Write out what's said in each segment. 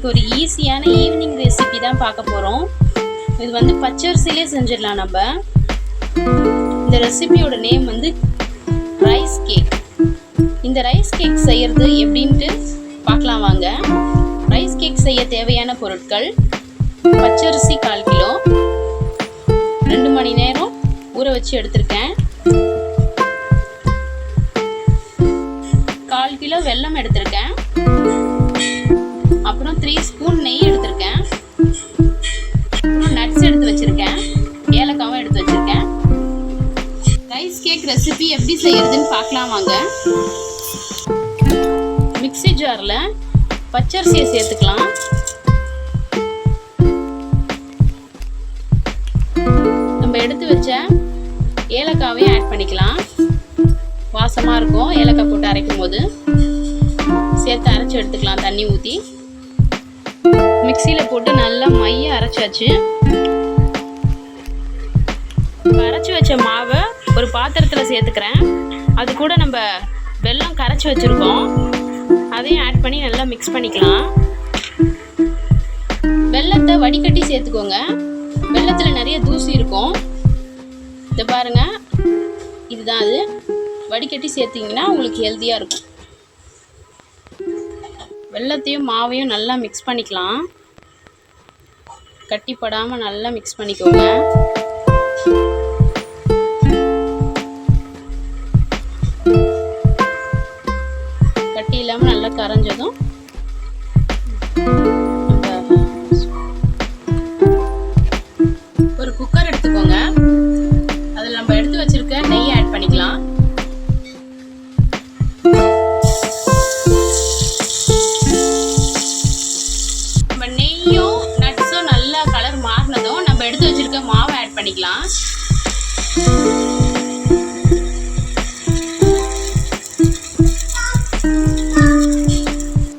இன்றைக்கி ஒரு ஈஸியான ஈவினிங் ரெசிபி தான் பார்க்க போகிறோம். இது வந்து பச்சரிசிலே செஞ்சிடலாம் நம்ம. இந்த ரெசிபியோட நேம் வந்து ரைஸ் கேக். இந்த ரைஸ் கேக் செய்கிறது எப்படின்ட்டு பார்க்கலாம் வாங்க. ரைஸ் கேக் செய்ய தேவையான பொருட்கள்: பச்சரிசி 1/4 கிலோ, 2 மணி நேரம் ஊற வச்சு எடுத்திருக்கேன். 1/4 கிலோ வெல்லம் எடுத்திருக்கேன். அப்புறம் 3 ஸ்பூன் நெய் எடுத்திருக்கேன். அப்புறம் நட்ஸ் எடுத்து வச்சிருக்கேன். ஏலக்காவும் எடுத்து வச்சிருக்கேன். ரைஸ் கேக் ரெசிபி எப்படி செய்யறதுன்னு பார்க்கலாம் வாங்க. மிக்ஸி ஜாரில் பச்சரிசியை சேர்த்துக்கலாம். நம்ம எடுத்து வச்ச ஏலக்காவையும் ஆட் பண்ணிக்கலாம். வாசமாக இருக்கும் ஏலக்காய் போட்டு அரைக்கும் போது. சேர்த்து அரைச்சி எடுத்துக்கலாம் தண்ணி ஊற்றி. மிக்சியில் போட்டு நல்லா மைய அரைச்சாச்சு. அரைச்சி வச்ச மாவை ஒரு பாத்திரத்தில் சேர்த்துக்கிறேன். அது கூட நம்ம வெல்லம் கரைச்சி வச்சுருக்கோம், அதையும் ஆட் பண்ணி நல்லா மிக்ஸ் பண்ணிக்கலாம். வெல்லத்தை வடிகட்டி சேர்த்துக்கோங்க. வெல்லத்தில் நிறைய தூசி இருக்கும். இதை பாருங்கள், இதுதான் அது. வடிகட்டி சேர்த்திங்கன்னா உங்களுக்கு ஹெல்த்தியாக இருக்கும். வெல்லத்தையும் மாவையும் நல்லா மிக்ஸ் பண்ணிக்கலாம். கட்டிப்படாமல் நல்லா மிக்ஸ் பண்ணிக்கோங்க. கட்டி இல்லாமல் நல்லா கரைஞ்சதும் ஒரு குக்கர் எடுத்துக்கோங்க. அதில் நம்ம எடுத்து வச்சிருக்க நெய் ஆட் பண்ணிக்கலாம். நெய்யும் நட்ஸும் நல்லா கலர் மாறினதும் நம்ம எடுத்து வச்சிருக்க மாவை ஆட் பண்ணிக்கலாம்.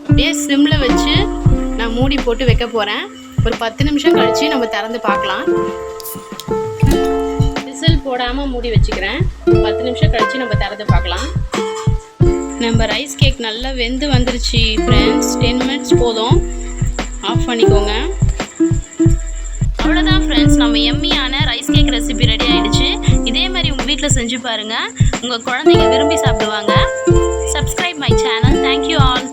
அப்படியே சிம்ல வச்சு நான் மூடி போட்டு வைக்க போறேன். ஒரு 10 நிமிஷம் கழிச்சு நம்ம திறந்து பார்க்கலாம். விசில் போடாம மூடி வச்சுக்கிறேன். 10 நிமிஷம் கழிச்சு நம்ம திறந்து பார்க்கலாம். நம்ம ரைஸ் கேக் நல்லா வெந்து வந்துருச்சு ஃப்ரெண்ட்ஸ். 10 மினிட்ஸ் போதும். ஆஃப் பண்ணிக்கோங்க. அவ்வளோதான் ஃப்ரெண்ட்ஸ், நம்ம எம்மியான ரைஸ் கேக் ரெசிபி ரெடி ஆகிடுச்சு. இதே மாதிரி உங்கள் வீட்டில் செஞ்சு பாருங்கள். உங்கள் குழந்தைங்க விரும்பி சாப்பிடுவாங்க. Subscribe my channel. Thank you all.